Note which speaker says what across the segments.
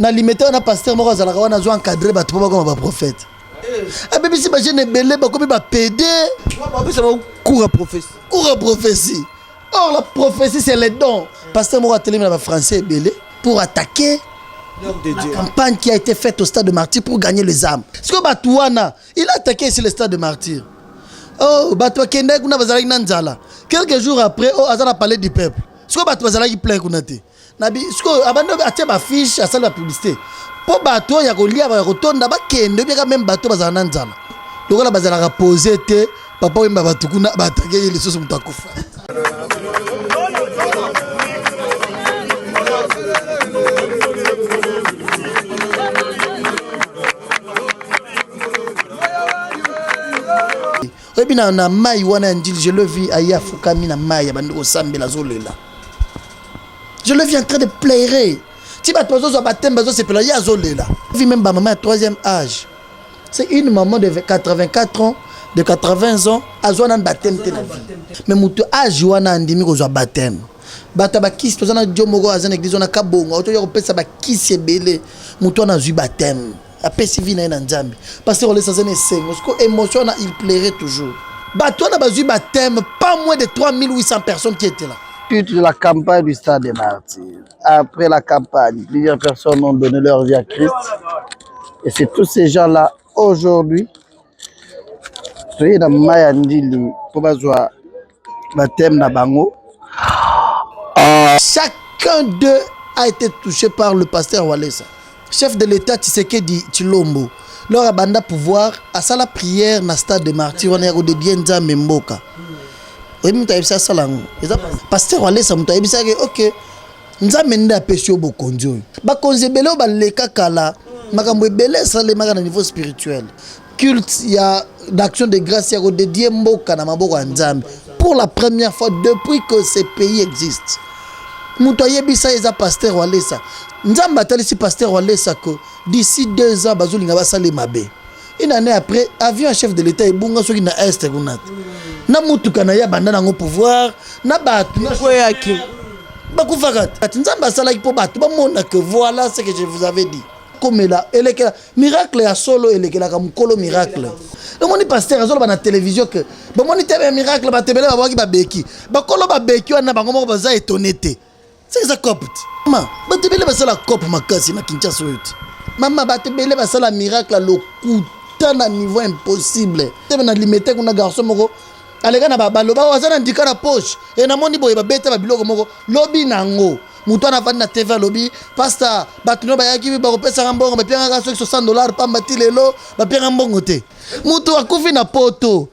Speaker 1: na limité na pasteur moko azalaka wana zo encadrer bato po bakoma baprophète abebisi bajene ebele bakomi bapede
Speaker 2: cours à prophétie.
Speaker 1: Cours à prophétie. Or la prophétie c'est les dons. Pasteur moko atelemi na français ebele pour attaquer la campagne qui a été faite au stade de Martyr pour gagner les âmes. Parce que Batouana, il a attaqué ici le stade de Martyr. Oh, Batouana Kende kuna bazalaki na nzala. Quelques jours après, oh azala parler du peuple. Parce que Batouana bazalaki plein kuna te. Nabi, parce que abando atie ba fiche à salle de publicité. Pour Batouana ya kolia ba kotonda ba kende bien même Batouana bazala na nzala. Donc la bazala poser te papa wemba batukuna ba attaquer les choses mutakufa. Na mai wana ndil je le vis aya fukami na mai bandiko sambela zolela. Je le vis en train de pleurer. Ti ba tozo zo batem bazo se pela ya zolela. Vi même ba maman à 3e âge. C'est une maman de 84 ans, de 80 ans, azwana batem te na vie. Mais mutu âge wana ndimi ko zo batem. Bata ba kisi tozana djomoko azana église na kabongo, oto yo pesa ba kisi ebele, mutu na zu batem. Après si vient dans Nzambi parce que on laisse ça parce que émotion il plairait toujours bateau na bazui baptême pas moins de 3800 personnes qui étaient là.
Speaker 2: Toute la campagne du stade des Martyrs, après la campagne plusieurs personnes ont donné leur vie à Christ et c'est tous ces gens là aujourd'hui soyez dans Mayandili pour bazwa baptême na bango.
Speaker 1: Chacun d'eux a été touché par le pasteur Walesa. Chef de l'État Tshisekedi Tshilombo, leur abanda pouvoir à ça la prière na stade de Martyr on est au dédié Nzambe Mboka. Oui, muta ebisa salango. Pasteur Walesa muta ebisa que OK. Nzambe nda pesio bokonzo. Ba konzebele ba leka kala, makambo ebele sale maka na niveau spirituel. Culte ya d'action de grâce ya au dédié Mboka na maboko ya Nzambe. Pour la première fois depuis que ce pays existe. Muta yebisa eza pasteur Walesa. Nzamba atalisi pasteur Walesa que d'ici 2 ans bazolinga basale mabe. Une année après, avion chef de l'État ebunga soki na est kunat. Na mutuka na ya banda nango pouvoir, na batu na
Speaker 2: koyaki.
Speaker 1: Bakufaka. Nzamba salaki po batu ba mona que voilà ce que je vous avais dit. Comme là, elekela miracle ya solo elekela ka mukolo miracle. Le moni pasteur azolo ba na télévision que ba moni tebe miracle ba tebele ba baki ba beki. Ba kolo ba beki wana bango moko baza étonné. C'est ça copte. Maman, batebele basala cop makasi na Kinshasa yote. Maman batebele basala miracle lokuta na niveau impossible. Tebe na limité kuna garçon moko. Alega na baloba wazana ndika na poche. Et na moni boye ba beta ba biloko moko lobi nango. Mutu na vandi na TV lobby pasta batuno bayaki ba kopesa mbongo ba pianga ka $60 pamba tilelo ba pianga mbongo te. Mutu akufi na poto.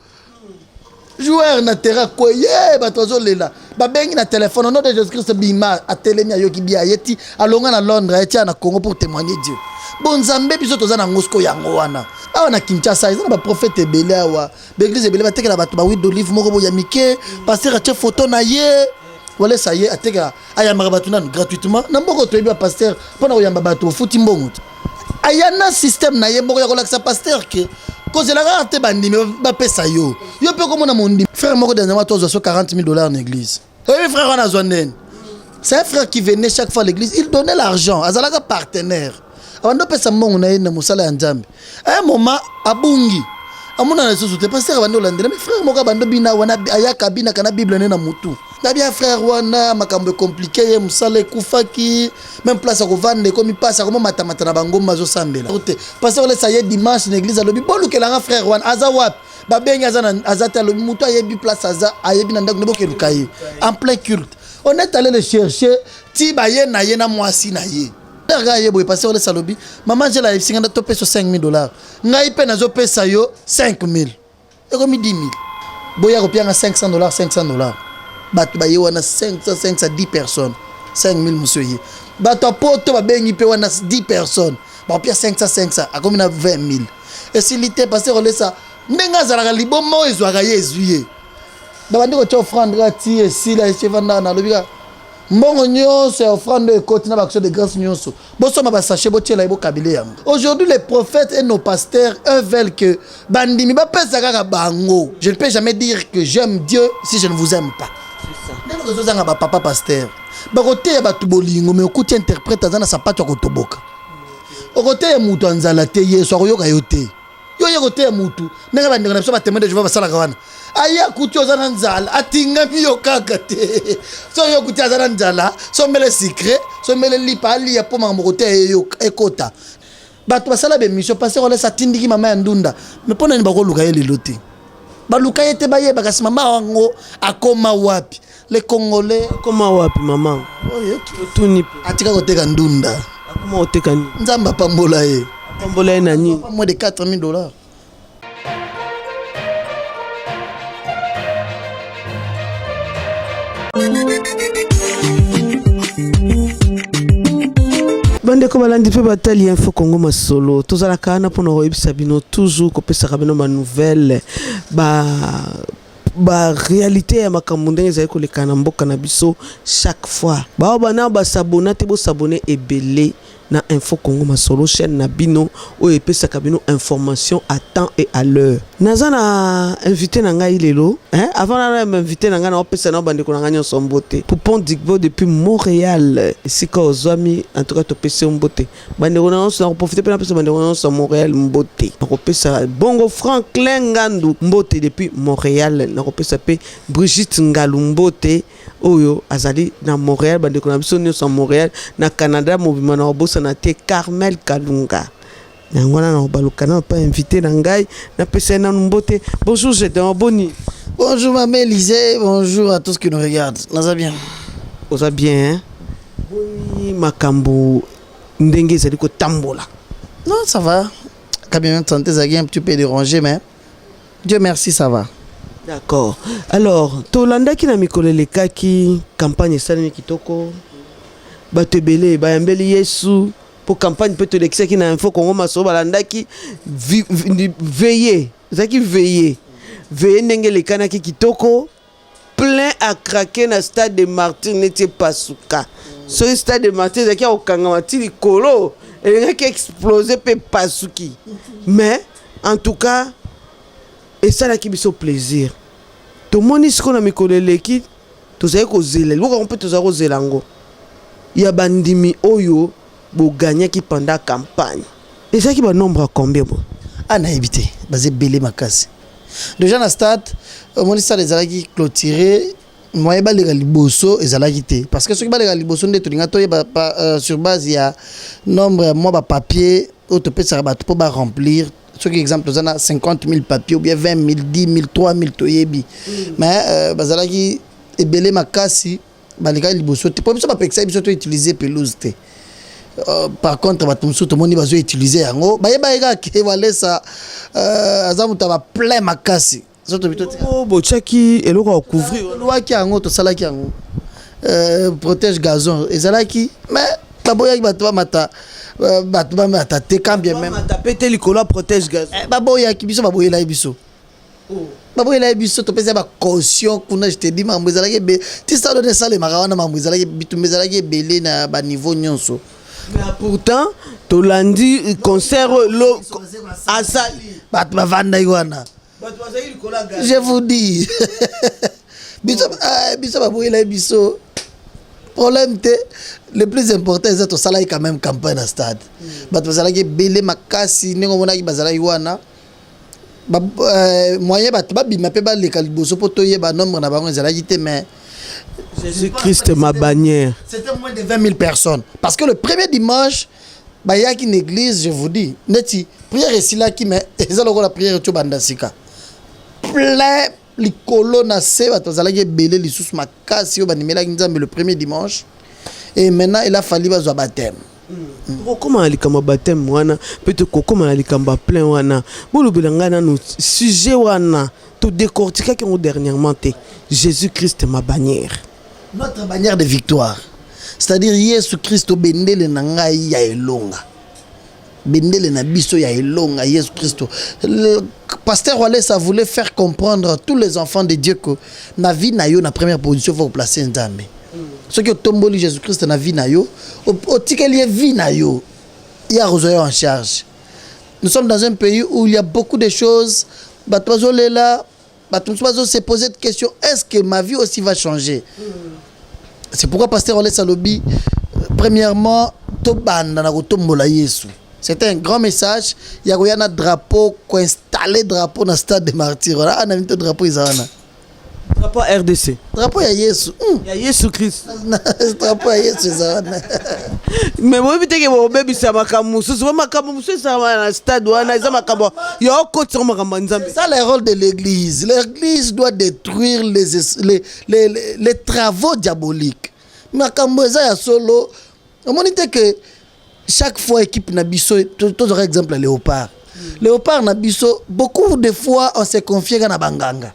Speaker 1: Joueur na terrain koye batozo lela ba bengi na téléphone nom de Jésus-Christ bima atelemi ayoki bia yeti alonga na Londres eti na Congo pour témoigner Dieu. Bon Nzambe biso toza na ngosko yango wana. Awa na Kinshasa ils na ba prophète ebele awa. Ba église ebele ba tekela bato ba huile d'olive moko bo ya mike pasteur atie photo na ye. Wala ça y est ateka ayamba bato na gratuitement. Na mboko to yebi pasteur pona oyamba bato futi mbongo. Ayana système na ye mboko ya kolakisa pasteur ke cause la rate bandimi ba pesa yo. Yo pe comme na mondi. Frère moko dernièrement toi zo $40,000 en église. Oui frère on a zonnen. C'est un frère qui venait chaque fois à l'église, il donnait l'argent, azalaka partenaire. Avant pesa mbongo na ye na musala ya Nzambe. À un moment abungi. Amuna na soso te pasteur bando landela mais frère moko bando bina wana ayaka bina kana bible na mutu. Na bien frère wana makambo compliqué ye musala kufaki même place ko vendre comme passe comme matamata na bango mazo sambela. Pasteur le ça y est dimanche na église alobi bolukelanga frère wana azawap ba benga azana azata alobi mutu ayebi place aza ayebi na ndako neboke lukaye en plein culte. On est allé le chercher ti ba ye na mwasi na ye. Regarde boy pasteur le salobi maman je la singa to peso $5,000. Ngai pe nazo pesa yo 5,000. Et comme 10,000. Boya kopianga $500. Bato ba ye wana 500 10 personnes. 5,000 monsieur ye. Bato poto ba bengi pe wana 10 personnes. Ba pia 500 a comme na 20,000. Et s'il était pasteur le ça ndenga zalaka libomo ezwaka ye ezuye. Ba bandi ko offrande grati et si la chevanda na lobika mbongo nyonso ya offrande ekoti na baction de grâce nyonso bosoma basache botiela ebo kabile yango. Aujourd'hui les prophètes et nos pasteurs eux veulent que bandimi bapesa kaka bango. Je ne peux jamais dire que j'aime Dieu si je ne vous aime pas. C'est ça. Ndelo kozanga ba papa pasteur bakote ya batu bolingo mais okuti interprète azana sapato ya kotoboka okote ya mutu anzala te yesu akoyoka yo te yo ye kote ya mutu ndenge bandeko na biso batémoin de Jéhovah basalaka wana aya kuti oza na nzala atingami yo kaka te so yo kuti aza na nzala so mbele secret so mbele lipa alia mpo makambo kote yo ekota bato basala bemission paster olesa atindiki mama ya ndunda me mpo nani bakoluka ye lelo te baluka ye te bayeba kasi mama wango akoma wapi le congolais
Speaker 3: akoma wapi mama tuni
Speaker 1: atika koteka ndunda
Speaker 3: akoma koteka nini
Speaker 1: nzambe apambola ye
Speaker 3: na nini
Speaker 1: moins de 4000 $.
Speaker 3: bandeko balandi mpe batali info Congo masolo tozalaka wana mpona koyebisa bino toujours kopesaka bino banouvelle réalité ya makambo ndenge ezali koleka na mboka na biso chaque fois bao bana basabona te bosabone ebele na info Congo masolo chaîne na bino oyo epesaka bino information à temps et à l'heure naza na invité na ngai lelo avant na invité na ngai na opesa na bandeko na ngai nyonso mbote Poupon Digbo depuis Montréal esika ozwami en tout cas topesa mbote bandeko na nyonso na profiter pe na pesa bandeko na nyonso Montréal mbote na kopesa bongo Franklin Ngandu mbote depuis Montréal na kopesa pe Brigitte Ngalu mbote oyo azali na Montréal bandeko na biso nyonso Montréal na Canada mobima na obosa na te Carmel Kalunga nangwana na baluka na pas invité na ngai na pesa na mbote bonjour j'étais en boni
Speaker 1: bonjour maman Élisée bonjour à tous qui nous regardent naza bien
Speaker 3: oza bien hein boni makambo ndenge ezali ko tambola
Speaker 1: non ça va quand même santé ça un petit peu dérangé mais Dieu merci ça va.
Speaker 3: D'accord. Alors, Tolanda qui na mikolo lekaki campagne salami kitoko. Batebele bayambeli Yesu pour campagne peut te l'exer qui na info Congo maso balanda ki veiller. Zaki veiller. Veiller ndenge lekana ki kitoko plein à craquer na stade de Martyr n'était pas souka. Ce stade de Martyr zaki okangama ti likolo et qui explosé pe pasuki. Mais en tout cas et ça là qui me fait plaisir. Tout le monde ici qu'on a mis collé l'équipe, tout ça est causé. Le lourd on peut tout ça causer l'ango. Il y a bandimi oyo pour gagner qui pendant campagne. Et ça qui va nombre à combien bon?
Speaker 1: Ah n'a évité. Basé belé ma casse. Déjà dans stade, mon stade les alaki clôturé. Moi ba les liboso et alaki té. Parce que ceux qui ba les liboso ne tout l'ingato sur base il y a nombre moi ba papier auto peut ça pour ba remplir. Sur exemple, on a 50 000 papiers ou bien 20 000, 10 000, 3 000 toyebi. Mais bazalaki ebele makasi balika liboso te. Pour ça pas ça biso to utiliser pelouse te. Par contre batumsu to moni bazo utiliser yango. Bayeba ke wale ça azamuta ba plein makasi.
Speaker 3: Oh bochaki eloko couvrir.
Speaker 1: Loi ki yango to salaki yango. Protège gazon ezalaki mais baboya batwa mata batba mata te quand bien même
Speaker 3: mata pété likolo protège gaz
Speaker 1: baboya ki biso baboya la biso baboya la biso to pesa ba caution kuna je te dis mambo ezalaki be ti ça donner ça les marawana mambo ezalaki bitumbe ezalaki belé na ba niveau nyonso
Speaker 3: mais pourtant to landi concert lo asali
Speaker 1: batba vanda wana
Speaker 3: batba zali likolo gaz
Speaker 1: je vous dis biso baboya la biso problème le plus important c'est que ça quand même campagne à stade parce que ça qui belé makasi nengo mona ki bazala wana moyen ba bima pe ba le kaliboso poto yeba nombre na bango ezala ki mais
Speaker 3: Jésus Christ ma bannière
Speaker 1: c'était moins de 20 000 personnes parce que le premier dimanche ba ya ki une église je vous dis neti prière ici là qui mais ezala ko la prière to bandasika plein likolo na se bato zalaki belé lisusu makasi yo banimela nzambe le premier dimanche et maintenant il a fallu bazwa baptême.
Speaker 3: Comment alikamba baptême wana peut-être comment alikamba plein wana bolobelanga na sujet wana tout décortiquer qui ont dernièrement té Jésus Christ ma bannière.
Speaker 1: Notre bannière de victoire. C'est-à-dire Jésus Christ bendele na ngai ya elonga. Bendele na biso ya elonga Jésus Christ. Le pasteur Wale ça voulait faire comprendre à tous les enfants de Dieu que na vie na yo na première position faut placer nzambe. Ce qui tomboli Jésus Christ na vie na yo au tikeli vie na yo il y a Rosaire en charge. Nous sommes dans un pays où il y a beaucoup de choses batwazo là batwazo se poser cette question est-ce que ma vie aussi va changer? C'est pourquoi pasteur Wale Salobi premièrement tobanda na kotombola Yesu. C'était un grand message. Il y a un drapeau, installé drapeau dans le stade des martyrs. Voilà, on a mis le drapeau Isana.
Speaker 3: Drapeau RDC.
Speaker 1: Drapeau ya Yesu.
Speaker 3: Il y a Yesu Christ.
Speaker 1: Drapeau ya Yesu Isana.
Speaker 3: Mais moi, je dis que mon bébé, c'est ma camoufle. C'est ma camoufle, c'est un stade où on a ma camoufle. Il y a un côté sur ma camoufle.
Speaker 1: C'est ça le rôle de l'église. L'église doit détruire les travaux diaboliques. Ma camoufle, ya solo. On dit que chaque fois équipe Nabiso, tout autre exemple Léopard. Léopard Nabiso, beaucoup de fois on s'est confié à Banganga.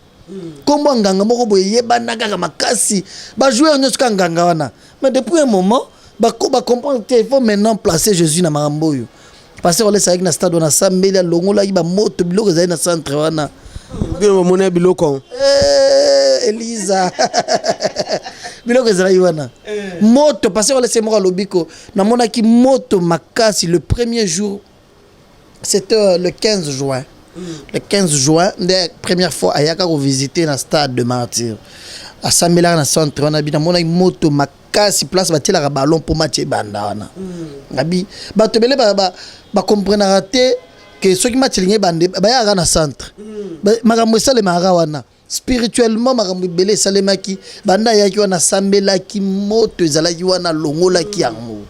Speaker 1: Comme Banganga, moko boye banaka makasi, ba joueur nyoska nganga wana. Mais depuis un moment, ba comprendre qu'il faut maintenant placer Jésus na maramboyo. Parce que on laisse avec na stade on a sambela longola ba moto biloko za na centre wana.
Speaker 3: Bien mon biloko.
Speaker 1: Elisa. Biloko za wana. Moto parce que on laisse moi lobiko. Na monaki moto makasi le premier jour. C'était le 15 juin. Le 15 juin, la première fois, il y a visité le stade de Martyr. À Samela, dans le centre, on a vu une moto, ma casse, place, un ballon pour matcher bandana. Nabi, batobele, comprendre que ceux qui matchent les bandés, il y a un centre. Maramou ça les marawana. Spirituellement, maramou belé salemaki, banda ya ki wana Samela ki moto, zala ki wana longola ki yango.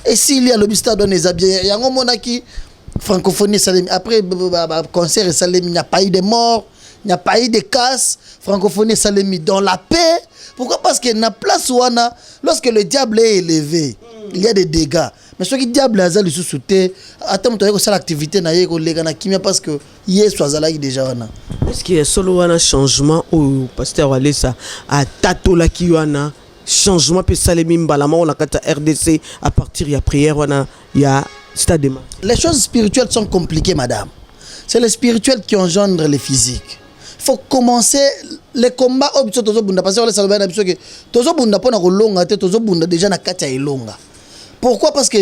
Speaker 1: Et s'il y a le stade, on est habillé, yango monaki. Francophonie, après concert, il n'y a pas eu de morts, il n'y a pas eu de casse. Francophonie, dans la paix. Pourquoi? Parce qu'il y a une place où lorsque le diable est élevé, il y a des dégâts. Mais ce qui le diable a le sous-souté, attends, tu as l'activité, parce que hier, tu déjà.
Speaker 3: Est-ce qu'il y a solo un changement au pasteur Walesa à Tato la Kiwana? Changement, puis Salemi Mbalama, on a RDC à partir de la prière, il y a.
Speaker 1: Les choses spirituelles sont compliquées, madame. C'est les spirituels qui engendrent les physiques. Il faut commencer les combats. Pourquoi? Parce que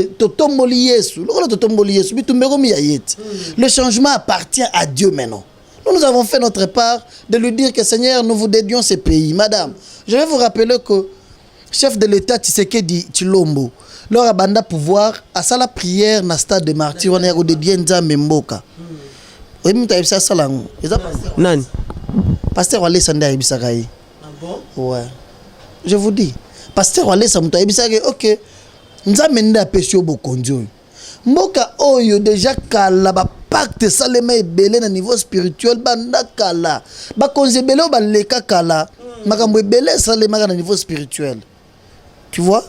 Speaker 1: le changement appartient à Dieu maintenant. Nous avons fait notre part de lui dire que Seigneur, nous vous dédions ces pays. Madame, je vais vous rappeler que chef de l'État Tshisekedi Tshilombo, leur abanda pouvoir à ça la prière na stade de martyr on est dédié Nzambe mboka. Oui, mais tu as ça salango.
Speaker 3: Nan.
Speaker 1: Pasteur Wale Sanda ibisa kai.
Speaker 3: Ah bon?
Speaker 1: Ouais. Je vous dis, pasteur Wale Sanda ibisa kai OK. Nzambe nda pesio bokonjo. Mboka oyo déjà kala ba pacte salema ebele na niveau spirituel banda kala. Ba konzebele ba leka kala. Makambo ebele salema na niveau spirituel. Tu vois?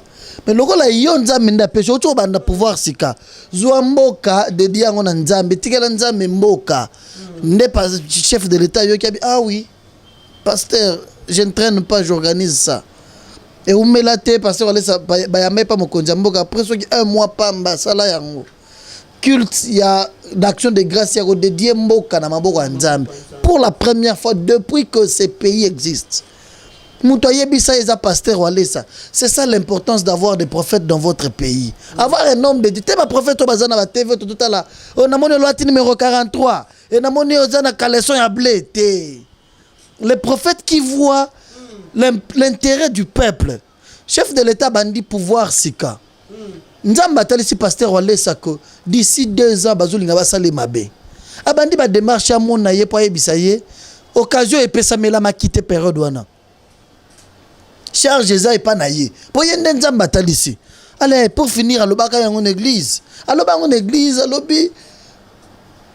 Speaker 1: Mais le gars là, il y a Nzambe nda pêche, autre banda pouvoir sika. Zouamboka de diango na Nzambe, tikela Nzambe mboka. N'est pas chef de l'État qui a dit ah oui, pasteur, je ne traîne pas, j'organise ça. Et où me la té pasteur allez ça, bah y'a même pas mon konjamboka. Après un mois pamba, ça là yango. Culte, il y a d'action de grâce, il y a dédié mboka na mboka Nzambe. Pour la première fois depuis que ces pays existent. C'est ça l'importance d'avoir des prophètes dans votre pays. Avoir un homme de Dieu. Tu es ma prophète au bazar na TV tout à l'heure. On a mon loi numéro 43. Et on a mon ozana caleçon ya blé. Les prophètes qui voient l'intérêt du peuple. Chef de l'État bandi pouvoir sika. Nzamba talisi pasteur Wale Sako d'ici 2 ans bazulinga basale mabe. Abandi ba démarche à mon naye po yebisaye. Occasion epesa mela makite période wana. Charge ça et pas naïe. Pour y aller dans ici. Allez, pour finir, à l'obaka en église. À l'obaka en église, à l'obi.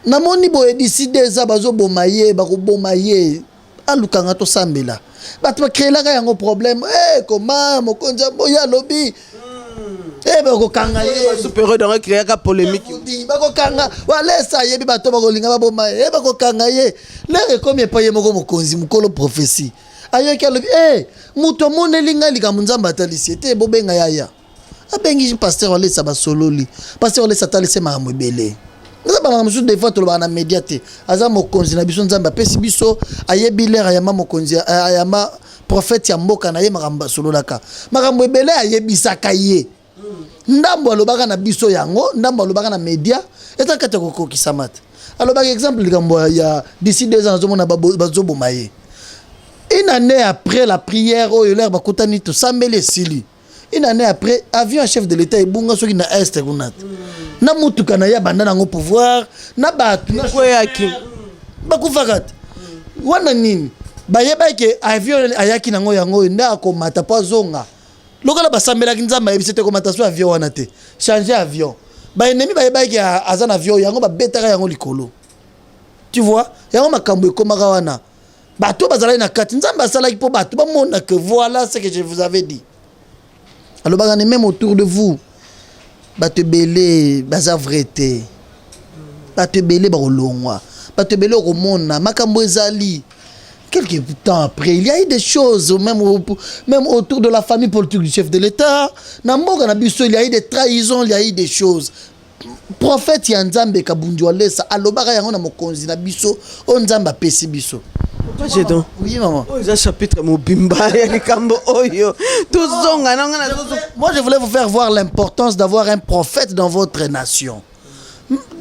Speaker 1: Namoni boye d'ici 2 ans, bazo bomaye, bako bomaye. À l'ukanga to sambela. Bat pa créer là un problème. Eh, comment, mon konja boya lobby. Eh, bako kangaye.
Speaker 3: Supérieur dans créer la polémique.
Speaker 1: Bako kanga. Wale ça yebi bato bako linga bomaye. Eh, bako kangaye. Là, comme y paye moko mokonzi, mukolo prophétie. Ayo ki alobi eh muto monelinga lika munzamba atalisi te bobenga yaya abengi pasteur Wale sa basololi pasteur Wale satalise makambo ebele nzamba makambo des fois to ba na médiaté aza mokonzi na biso nzamba pesi biso ayebi lera ya mokonzi ayama prophète ya mboka na ye makambo sololaka makambo ebele ayebisaka ye ndambo alobaka na biso yango ndambo alobaka na média etakata kokokisa mate alobaka exemple likambo ya d'ici 2 ans azomona bazoboma ye. Une année après la prière, oh, il a bakutani to sambele sili. une année après avion chef de l'état ebunga soki na est kunat na mutuka na ya banda nango pouvoir na batu na
Speaker 3: koyaki
Speaker 1: bakufaka te wana nini bayeba ke avion ayaki nango yango nda akomata po azonga lokola basambelaki nzambe ayebisi te komata so avion wana te changer avion baennemi bayeba ke aza na avion yango babetaka yango likolo tu vois yango makambo ekomaka wana bato bazalaki na kati nzambe asalaki po bato bamona que voilà ce que je vous avais dit. Alors même autour de vous bato belé baza vraité bato belé bakolongwa bato belé okomona makambo ezali. Quelques temps après, il y a eu des choses, même autour de la famille politique du chef de l'État. Il y a eu des trahisons, il y a eu des choses. Prophète Yanzambe Kabundjouale, ça, alobara yango na mokonzi na biso, onzamba pesi biso.
Speaker 3: Pourquoi donc?
Speaker 1: Oui, maman.
Speaker 3: Oh, ils ont chapitre Mobimba, Kambo Oyo.
Speaker 1: Moi, je voulais vous faire voir l'importance d'avoir un prophète dans votre nation.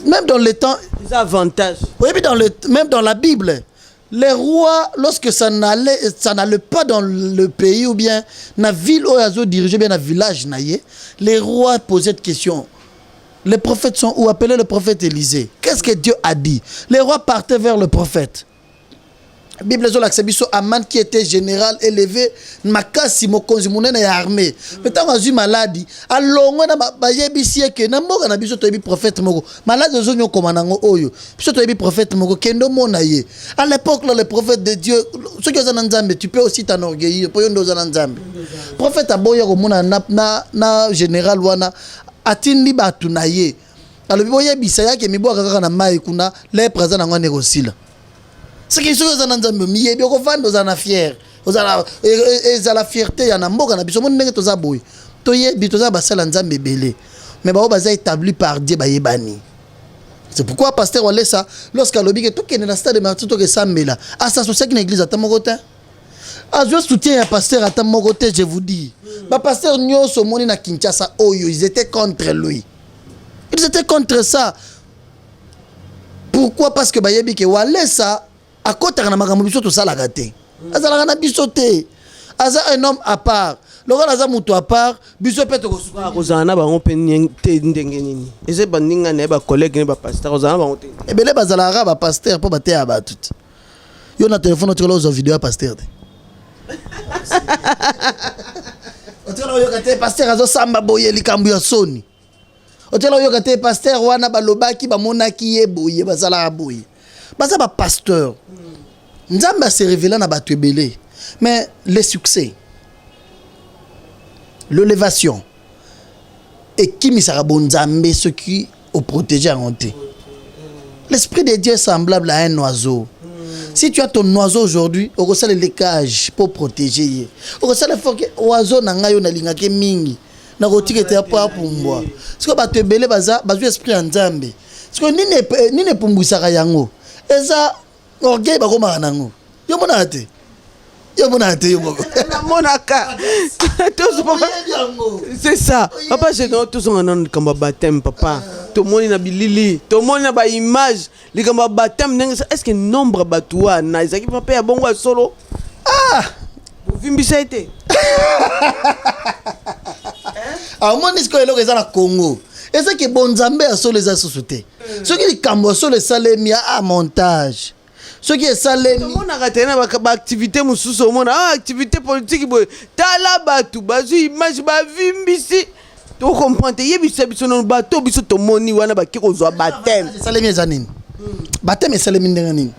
Speaker 1: Même dans le temps.
Speaker 3: Les avantages.
Speaker 1: Oui, mais même dans la Bible. Les rois, lorsque ça n'allait pas dans le pays ou bien dans la ville où ils ont dirigé, bien dans le village, les rois posaient cette question. Les prophètes sont où? Appelez le prophète Élisée. Qu'est-ce que Dieu a dit? Les rois partaient vers le prophète. La Bible dit que Aman qui était général élevé, makasi mokonzi munene ya armée. Mais tant que maladie, alongo na bayebisi que na mboka na biso toyebi prophète moko. Malade ozonyo komanango oyo. Biso toyebi prophète moko kendo mona ye. À l'époque là, le prophète de Dieu, ceux qui ont nzambe, tu peux aussi t'enorgueillir pour yondo za nzambe. Prophète aboya ko mona na général wana atindi batu na ye. Alors boyebisa yake miboka kaka na mai kuna les présents na ngone kosila. Ce qui est sûr, c'est que nous sommes fiers. Nous sommes la fierté. Nous sommes fiers. Nous sommes fiers. Nous sommes fiers. Mais nous sommes établis par Dieu. C'est pourquoi pasteur Walesa, lorsqu'il a dit que tout est dans le stade de Martin, tout est samedi, à s'associer avec l'église à Tamogote. À je soutiens un pasteur à Tamogote, je vous dis. Le pasteur Nyo Somoni na Kinshasa, ils étaient contre lui. Ils étaient contre ça. Pourquoi? Parce que Bayebi que Walesa à côté de makambo biso to sala gâté azala na biso te aza un homme à part lokola aza mutu à part biso pe to kosuka
Speaker 3: kozana ba on pe te ndenge nini eze bandinga ne ba collègue ne ba pasteur kozana ba on te
Speaker 1: ebele bazala ra ba pasteur po ba te ya ba tout yo na téléphone tu lozo vidéo pasteur te otelo yo kate pasteur azo samba boye likambu ya soni otelo yo kate pasteur wana balobaki ba monaki ye boye bazala boye baza ba pasteur nzamba se révéler na batu ebele mais le succès l'élévation et qui misara bonzambe ceux qui au protéger en honte. L'esprit de Dieu est semblable à un oiseau. Si tu as ton oiseau aujourd'hui, on reçoit les cages pour protéger. On reçoit le fort que oiseau na yo na lingake mingi na rotike te pa pumbwa. Ce que batu ebele baza esprit nzambe. Ce que ni ne pumbusaka yango. Eza orgueil bakoma nango. Yo mona te. Yo mona te yo moko.
Speaker 3: Na monaka. C'est ça. Papa c'est non tous on nan kamba baptême papa. To moni na bilili, to moni na ba image, li kamba baptême est-ce que nombre batoua na ezaki papa ya bongo solo?
Speaker 1: Ah,
Speaker 3: vous vimbisa été.
Speaker 1: Ah moni sko eloko eza na Congo. Est-ce que bonzambe a solo eza société? Ce qui est kambo solo salemi à montage. Ce qui est salemi.
Speaker 3: On a raté na ba activité mususu on a activité politique boy. Tala batu bazu image ba vimbisi. Tu comprends te yebisa biso non bato biso to moni wana ba kiko zo baptême.
Speaker 1: Salemi ezanini. Baptême salemi ndengani.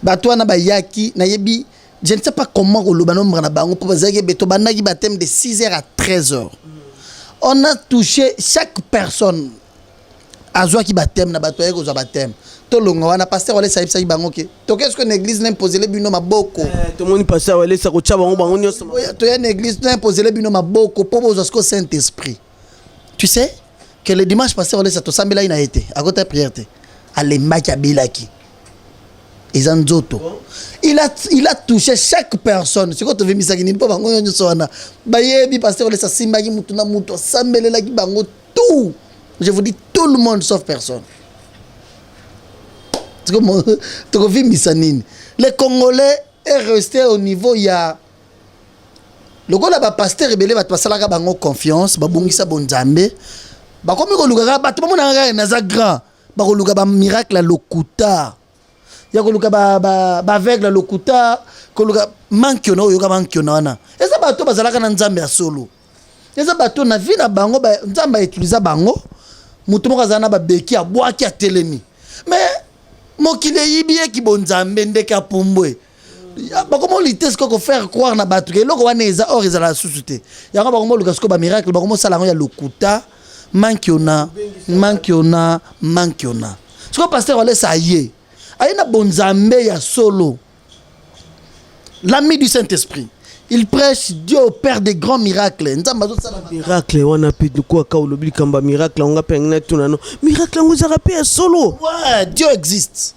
Speaker 1: Bato wana ba yaki na yebi je ne sais pas comment koloba nombre na bango po bazaki beto banaki baptême de 6h à 13h. On a touché chaque personne à joie qui baptême na bato yeko zo baptême. To longa wana pasteur wale saïb saïb bango ke. To qu'est-ce que l'église n'imposer les bino maboko.
Speaker 3: To moni pasteur wale sa ko tcha bango bango nyonso.
Speaker 1: To ya l'église n'imposer les bino maboko po bozo sko Saint-Esprit. Tu sais que le dimanche pasteur wale sa to sambela ina été à côté prière te. Ale maki bilaki. Ezanzoto. Il a touché chaque personne. C'est quoi tu veux misaki ni po bango nyonso wana. Bayebi pasteur wale sa simbaki mutu na mutu sambelela ki bango tout. Je vous dis tout le monde sauf personne. Les Congolais est resté au niveau il y a lokola ba pasteur ebele bato basalaka bango confiance babongisa bonzambe bakomi koluka bato bamonaka naza grand bakoluka ba miracle lokuta ya koluka ba aveugle lokuta koluka mankiona oyo ka mankiona wana eza bato bazalaka na nzambe ya solo eza bato na vie na bango nzambe utiliser bango mutu moko azana ba beki abwaki atelemi mais mokile yibi ki bonzambe ndeka pumbwe bakomo lites ko faire croire na bato ke loko wana eza or eza la susute yango bakomo luka sko ba miracle bakomo sala ngo ya lokuta mankiona siko pasteur wale sa ye ayena bonzambe ya solo l'ami du Saint-Esprit il prêche Dieu au Père des grands miracles nzamba zo sala
Speaker 3: miracle wana pe quoi ka olobi kamba miracle on ngapengna tunano miracle ngo za rapé solo
Speaker 1: ouais Dieu existe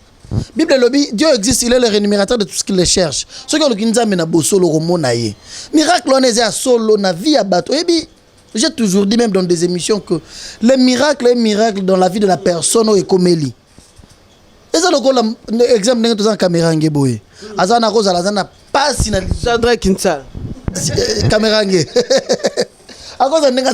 Speaker 1: Bible lobby Dieu existe il est le rémunérateur de tout ce qu'il cherche ce que le nzambe na bosolo komona ye miracle on est à solo na vie à bato et bi j'ai toujours dit même dans des émissions que les miracles dans la vie de la personne est comme Eli. Et ça le exemple n'est pas en caméra ngeboye. Azana cause azana pas na
Speaker 3: Sandra Kinsa.
Speaker 1: Caméra nge. A cause ndenge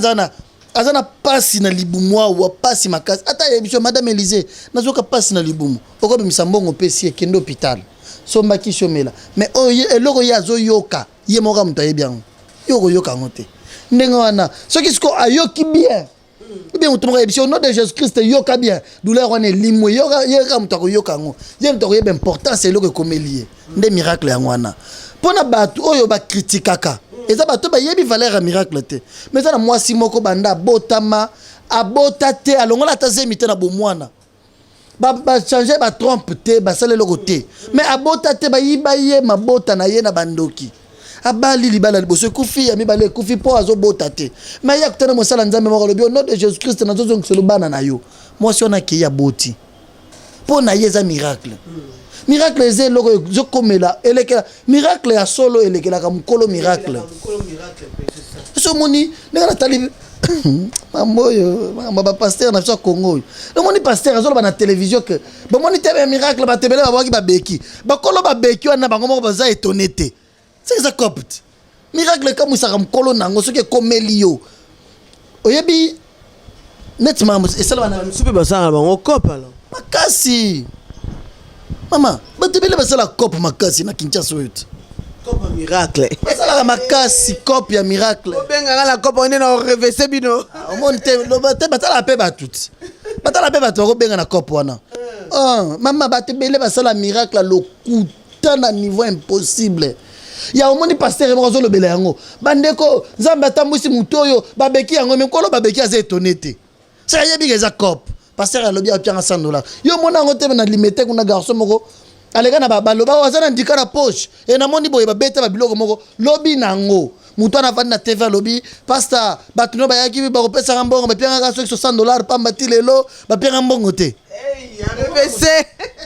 Speaker 1: azana pas na libumwa ou pas si makasi. Ata émission madame Élysée nazoka pas na libumu. Oko bimisa mbongo pesi kendo hôpital. Somba ki chomela. Mais oye eloko ya zo yoka. Ye moka mutaye bien. Yoko yoka ngote. Ndenge wana soki siko ayoki bien ou bien mutu moko émission au nom de Jésus-Christ yoka bien douleur wana limwe yoka mutu akoyoka ngo ye mutu akoyeba importance eloko ekomeli nde miracle yango wana mpona bato oyo bakritikaka eza bato bayebi valeur ya miracle te mais eza na mwasi moko banda abota te alongola ata zemi te na bomwana bachange batrompe te basala eloko te mais abota te bayiba ye mabota na ye na bandoki abali libala liboso kufi ya mibale kufi po azobota te mais ya kutana mosala nzambe moko lobi au nom de Jésus Christ na zozo ngiselo bana na yo mwasi ona ke ya boti po na ye za miracle miracle eze loko zokomela elekela miracle ya solo elekela ka mukolo miracle so moni ndanga tali mamoyo ba pasteur na so Congo no moni pasteur azolo na télévision que ba moni tebe miracle ba tebele ba baki ba beki ba kolo ba beki wana bango moko baza étonné te. C'est ça copte. Miracle comme ça comme kolo nango ce que komeli yo. Oyebi nettement et ça va na
Speaker 3: super basa bango cop alors.
Speaker 1: Makasi. Maman, batebele basa la cop makasi na Kinshasa yote.
Speaker 3: Cop miracle.
Speaker 1: Basa la makasi cop ya miracle.
Speaker 3: Obenga la cop on est na reverser bino.
Speaker 1: Au monte lo bate bata la pe batut. Bata la pe batu ko benga na cop wana. Maman batebele basa la miracle lo kuta na niveau impossible. Ya omoni pasteur moko zo lobela yango bandeko nzambe atambusi mutu oyo babeki yango mekolo babeki aza étonné te ça yebi que za cop pasteur alobi apianga $100 yo mona yango te na limité kuna garçon moko alega na baloba waza na ndika na poche et na moni boye babeta babiloko moko lobi nango mutu ana vandi na TV lobi pasteur batuno bayaki ba kopesa mbongo bapianga ka $60 pamba ti lelo bapianga mbongo te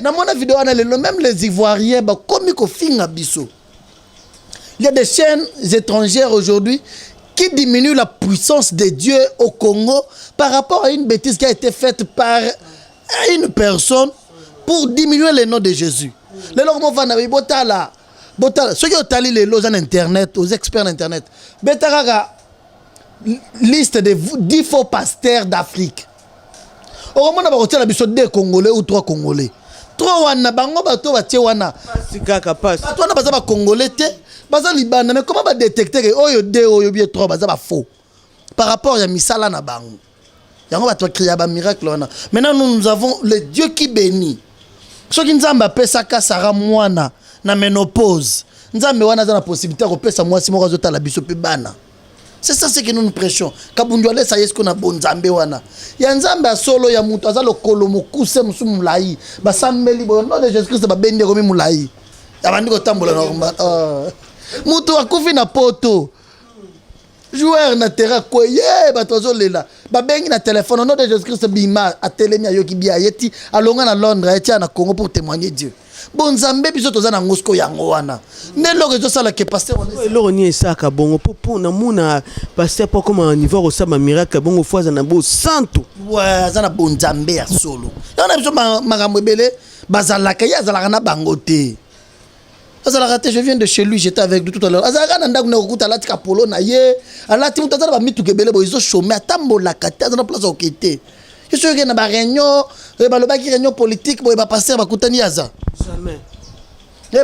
Speaker 1: na mona vidéo ana lelo même les Ivoiriens ba komi ko finga biso. Il y a des chaînes étrangères aujourd'hui qui diminuent la puissance de Dieu au Congo par rapport à une bêtise qui a été faite par une personne pour diminuer le nom de Jésus. Les gens vont dire, botala. Ceux qui ont tali les lois en Internet, aux experts en Internet, betaraga liste de 10 faux pasteurs d'Afrique. Au moment où on a besoin de 2 Congolais ou 3 Congolais. 3 wana bango bato batie wana.
Speaker 3: Sikaka passe.
Speaker 1: Bato wana baza ba Congolais te. Baza libanda mais comment va détecter que oyo 2 oyo bien 3 baza ba faux par rapport à misala na bango yango bato créer ba miracle wana. Maintenant nous avons le Dieu qui bénit soki nzambe apesaka Sara mwana na ménopause nzambe wana za na possibilité ko pesa mwasi moko azotala biso pe bana. C'est ça ce que nous prêchons. Kabundu ale sa yesko na bonzambe wana. Ya nzambe solo ya mutu azalo kolomo kuse musu mulai. Ba sambeli bo no de Jésus Christ ba bende ko mi mulai. Ya bandiko tambola na mutu akufi na poto. Joueur na terrain koye batozo lela. Ba bengi na téléphone no de Jésus Christ bima atelemi ayoki bia yeti alonga na Londres eti na Congo pour témoigner Dieu. Bonzambe biso toza na ngosko yango wana ne loko zo sala ke pasteur on
Speaker 3: loko ni esaka bongo po na muna pasteur po comme niveau au sama miracle bongo fois na bo santo
Speaker 1: ouais za na bonzambe ya solo yana biso makambo ebele bazalaka ya zalaka na bango te Azala raté, je viens de chez lui, j'étais avec lui tout à l'heure. Azala nanda kuna okuta alati kapolo na ye. Alati mutazala ba mitu kebele bo izo chômer atambola kati azana place okete. Je suis na ba réunion, ba lobaki réunion politique bo ba passer ba kutani aza.
Speaker 3: Jamais.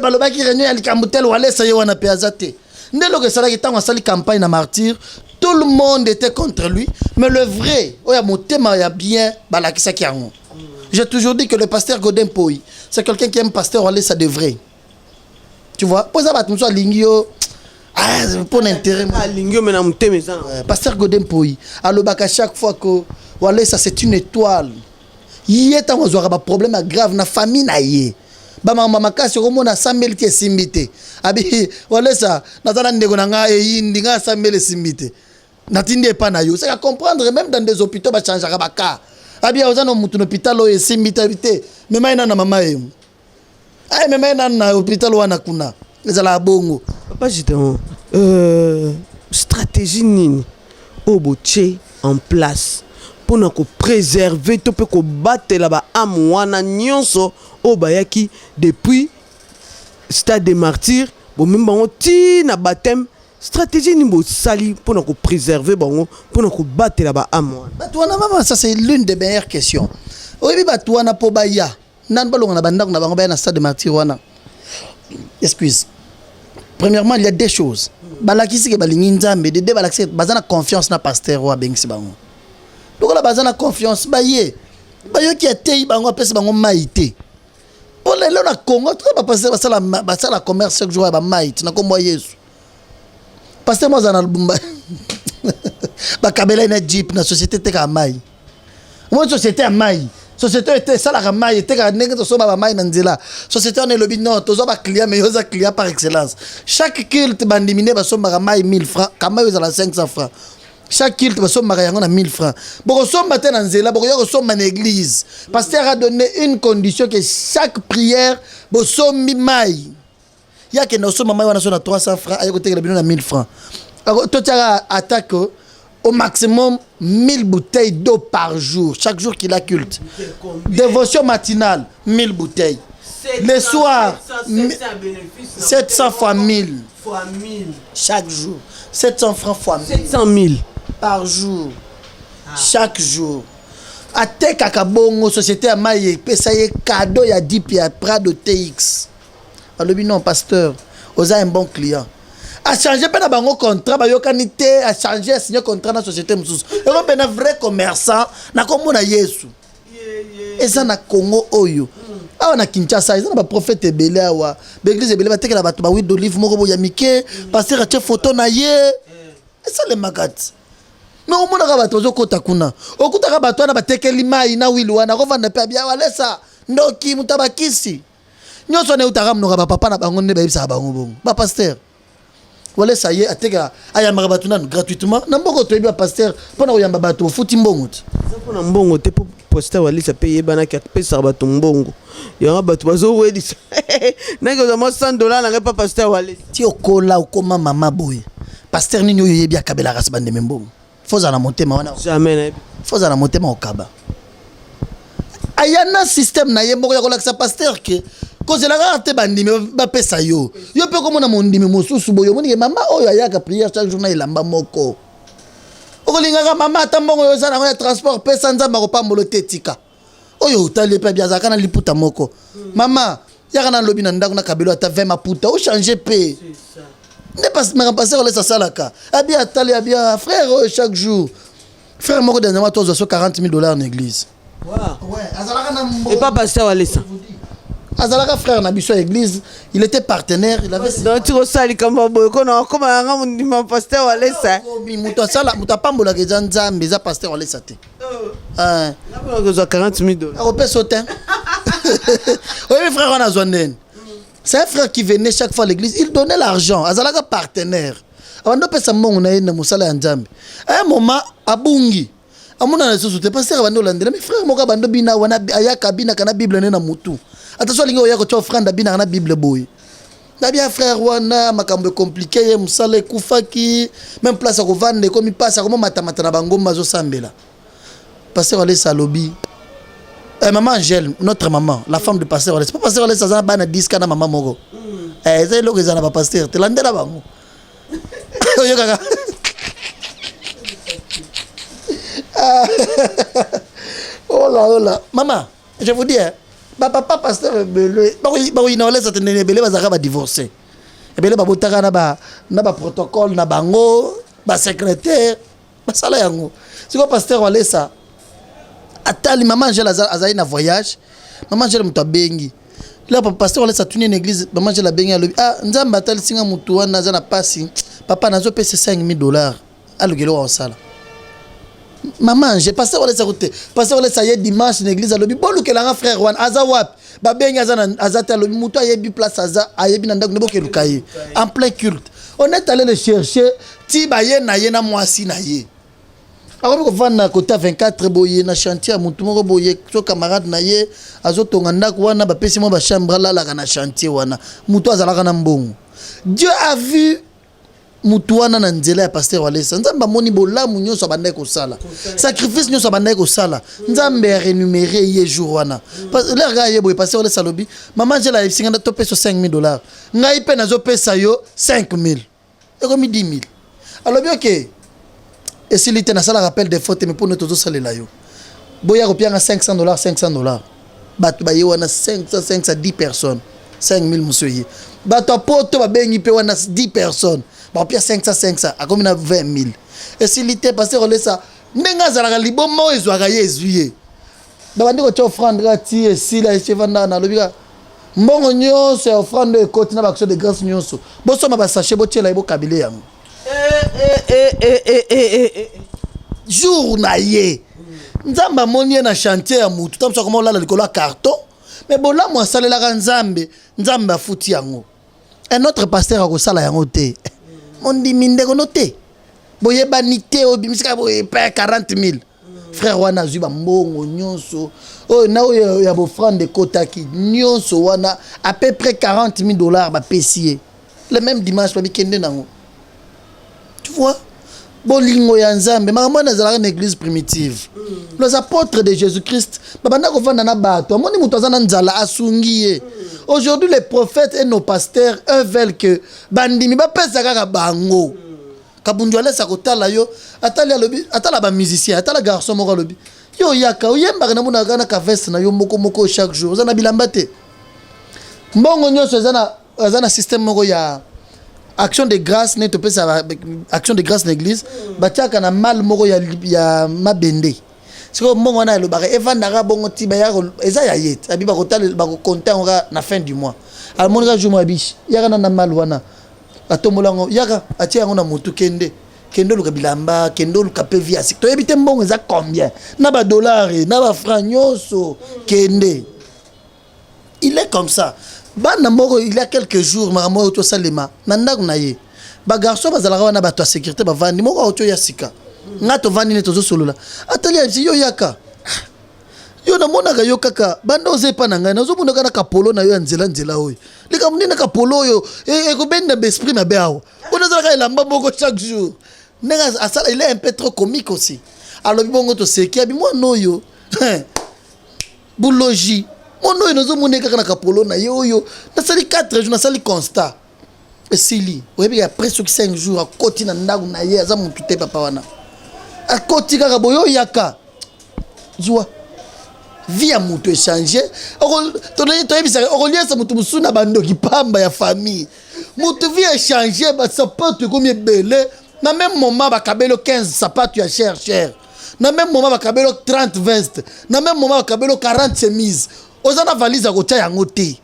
Speaker 1: Ba lobaki réunion ya likambutel wale sa ye wana pe azate. Ndelo ke sala kitanga sali campagne na martyr, tout le monde était contre lui, mais le vrai, oya motema ya bien balakisa ki yango. J'ai toujours dit que le pasteur Godin Poyi, c'est quelqu'un qui aime pasteur wale ça de vrai. Tu vois, pour ça, tu as lingio. Ah, pour l'intérêt.
Speaker 3: Ah, lingio, mais non, t'es maison.
Speaker 1: Pasteur Godin Poyi. Alors, à chaque fois que voilà, ça c'est une étoile. Il y a un problème grave na famille na yé. Ba mama kasi ko mona 100,000 qui est simbité. Abi voilà ça. Natana ndeko na nga e ndinga 100,000 simbité. Natinde pas na yo. C'est à comprendre même dans des hôpitaux ba changer ba ka. Abi oza no mutu no hôpital o simbité habité. Mais maina na mama yemu. Ay mais maintenant na hôpital wana kuna ezala bongo
Speaker 3: papa justement stratégie nini oboche en place pour na ko préserver to pe ko batela ba am wana nyonso o bayaki depuis stade des martyrs bo même bango ti na baptême stratégie ni bo sali pour na ko préserver bango pour na ko batela ba am wana
Speaker 1: batwana mama ça c'est l'une des meilleures questions oyebi batwana po baya nan balonga na bandako na bango ba na stade de martyr wana. Excuse. Premièrement, il y a des choses. Balakisi ke balingi nzambe de balakisi bazana confiance na pasteur wa bengisi bango. Donc la bazana confiance ba ye. Ba yo ki atei bango apesi bango maïté. Pour les na Congo, tout ba passer basala commerce chaque jour ba maïté na kombo Yesu. Pasteur mo zana lumba. Ba kabela na jeep na société te ka mai. Moi société a mai. Société était ça la ramaille était quand nègre to so ba mai na nzela. Société on est le non to zo ba client mais yo za client par excellence. Chaque culte bandimine ba so ba mai 1000 francs, kama yo za la 500 francs. Chaque culte ba so ba yango na 1000 francs. Boko so matin na nzela, boko yo so na église. Pasteur a donné une condition que chaque prière bo so mi mai. Ya que no so mai wana so na 300 francs, ayo ko te bino na 1000 francs. To tia attaque au maximum 1000 bouteilles d'eau par jour, chaque jour qu'il a culte. Dévotion matinale, 1000 bouteilles. Le soir, 700 fois 1000. Chaque jour. 700 francs fois 1000.
Speaker 3: 700 000.
Speaker 1: Par jour. Chaque jour. A te kakabongo, société à maille, ça y est cadeau, il y a 10 pieds, Prado TX. Alors, non, pasteur, vous avez un bon client. A changer pas bango contrat ba yokanité a changer a signer contrat na société mususu ero pe na vrai commerçant na komona Yesu eza na Congo oyo awa na Kinshasa eza na ba prophète ebele awa ba église ebele ba tekela bato ba huile d'olive moko bo ya mike pasteur a che photo na ye eza le makati mais au mona ka bato zo kota kuna okuta ka bato na ba tekeli mai na huile wana ko vanda pe bia walesa ndoki mutabakisi nyoso ne utaka mnoka ba papa na bango ne ba ibisa bango bongo ba pasteur. Voilà ça y est, ateka ayamba batuna gratuitement. Namboko to yebi pasteur pona oyamba bato futi mbongo.
Speaker 3: Ça pona mbongo te pour pasteur wali ça paye bana ki pesa bato mbongo. Ya bato bazo wedi. Nanga za $100 na pas pasteur wali.
Speaker 1: Ti okola okoma mama boy. Pasteur nini oyo yebi akabela rasa bande mbongo. Foza na motema wana.
Speaker 3: Jamais na.
Speaker 1: Foza na motema okaba. Ayana système na yemboko ya kolakisa pasteur ke cause la rate bandimi ba pesa yo pe comme na mondimi mosusu boyo moni mama oyo ayaka prière chaque jour na ilamba moko okolinga mama tambongo yo sana na transport pesa nzamba ko pambolo tetika oyo utali pe bia zakana liputa moko mama yaka na lobi na ndako na kabelo ata 20 maputa o changer pe c'est ça ne pas me passer on laisse ça là ka abia atali abia frère chaque jour frère moko de nzamba tozo $40,000 en église.
Speaker 3: Wow. Ouais, et pas pasteur Walesa.
Speaker 1: Azalaka frère na biso église, il était partenaire, il avait
Speaker 3: donc tu resali comme boy kono comme nga mon pasteur Walesa.
Speaker 1: Muto sala muta pambola ke nzambe za pasteur Walesa te.
Speaker 3: Là on a $40,000.
Speaker 1: On peut sauter. Oui frère on a zonnen. C'est un frère qui venait chaque fois à l'église, il donnait l'argent, azalaka partenaire. Avant de pesa mongo na yena musala nzambe. À un moment abungi amona na soso te pasteur bando landela mais frère moka bando bina wana ayaka bina kana bible na mutu attention lingo yako to frère bina na bible boy na bien frère wana makambo compliqué ye musala kufaki même place ko vendre comme passe comme matamata na bango mazo sambela pasteur ale salobi Maman Angèle, notre maman, la femme de pasteur Olesa. Pas pasteur Olesa, ça a 10 kana maman moko. C'est là que ça n'a pas pasteur. Tu l'as dit là-bas. Oh là. Maman, je vous dis, papa pasteur Belé, il n'a pas Belé, va divorcer. Et bien, il ba protocole, na bango, ba secrétaire, ba sala yango. C'est quoi pasteur Olesa? Atali maman Angèle azali na voyage, maman Angèle muto bengi. Là pasteur Olesa tuni une église, maman Angèle bengi alobi, nzamba atali singa muto wana za na pasi, papa nazo pese $5,000. Alugelo wa sala. Maman, j'ai passé au laisser côté. Passé au laisser hier dimanche dans l'église à l'objet. Bon, le kelanga frère Juan, azawap. Babeng azata l'objet. Mouto ayebi place aza, ayebi nanda kunebo kelukaye. En plein culte. On est allé le chercher. Ti baye na ye na mwasi na ye. Alors qu'on va na côté 24 boye na chantier mouto moko boye. So camarade na ye azoto nganda kuana ba pesi mo ba chambre là la na chantier wana. Mouto azalaka na mbongo. Dieu a vu mutuana na nzela ya pasteur Olesa nzamba moni bolamu nyonso bandai ko sala sacrifice nyonso bandai ko sala nzambe rémunéré ye jour wana le gars ye boy pasteur Olesa lobi maman Angela singa na topé so $5,000 ngai pe nazo pesa yo 5,000 et comme 10,000 alobi OK et si l'ité na sala rappel des fautes mais pour nous tous salela yo boya ko pianga $500 batu ba ye wana 500 10 personnes 5,000 monsieur bato poto ba bengi pe wana 10 personnes. Bon, puis 500, à combien 20,000. Et si l'été passé, on laisse ça. Nenga zalaka libomo ezwaka yezuye. Ba ndiko cho offrande rati et si la chevanda na lobika. Mbongo nyonso ya offrande e koti na action de grâce nyonso. Boso ma ba sachet bo tshela ibo kabile yango. Jour na ye. Nzamba moni na chantier ya mutu. Tamso comment la likolo carton. Mais bola mo salela ka nzambe, nzamba futi yango. Un autre pasteur a ko sala yango te. On dit minde konoté. Boye banité o bimisika boye pa 40,000. Frère wana zuba mbongo nyonso. Oh na ya bo frère de Kotaki nyonso wana à peu près $40,000 ba pesier. Le même dimanche ba bikende nango. Tu vois? Bolingo ya nzambe makambo na zalaka na église primitive. Les apôtres de Jésus-Christ babanda ko vanda na bato. Amoni muto azana nzala asungiye. Aujourd'hui, les prophètes et nos pasteurs, eux veulent que bandimi ba pesa kaka bango. Kabundu alesa kotala yo, atala lobi, atala ba musicien, atala garçon moko lobi. Yo yaka, oyemba na muna kana ka veste na yo moko chaque jour. Zana bilamba te. Mbongo nyonso zana système moko ya action de grâce ne te pesa action de grâce l'église, batiaka na mal moko ya mabende. Si on monte na le barre, evandara bongo tiba ya eza ya yet. Abi ba kotal ba ko compter on na fin du mois. Al monga jour mois biche. Yaka na mal wana. Atomolango yaka atia ngo na motu kende. Kendo lu bilamba, kendo lu kapé via sik. To ebite mbongo eza combien? Na ba dollars, na ba francs nyonso kende. Il est comme ça. Bana moko il y a quelques jours maramo to salema. Nanda na ye. Ba garçon bazalaka wana ba to sécurité ba vandi moko auto ya sika. Ngato vandi ne tozo solola atali yo yaka yo na mona ga yo kaka banda ozepa na ngai nazo mona kana kapolo na yo nzela oyo lika munina kapolo yo ko benda l'esprit na beawo ona zala ka elamba moko chaque jour nenga asala il est un peu trop comique aussi alors bongo to seki abi moi noyo boulogi mono yo nazo mona kaka na kapolo na yo na sali 4 jours na sali constat esili oyebi après ce 5 jours a koti na ndagu na ye aza mutu te papa wana a koti kaka boyo yaka zwa vie mutu échanger to yebisa okoliesa mutu musuna bandoki pamba ya famille mutu vie échanger ba sapato comme belé na même moment ba kabelo 15 sapato ya cher na même moment ba kabelo 30 veste na même moment ba kabelo 40 chemise ozana valise ko tia yango te.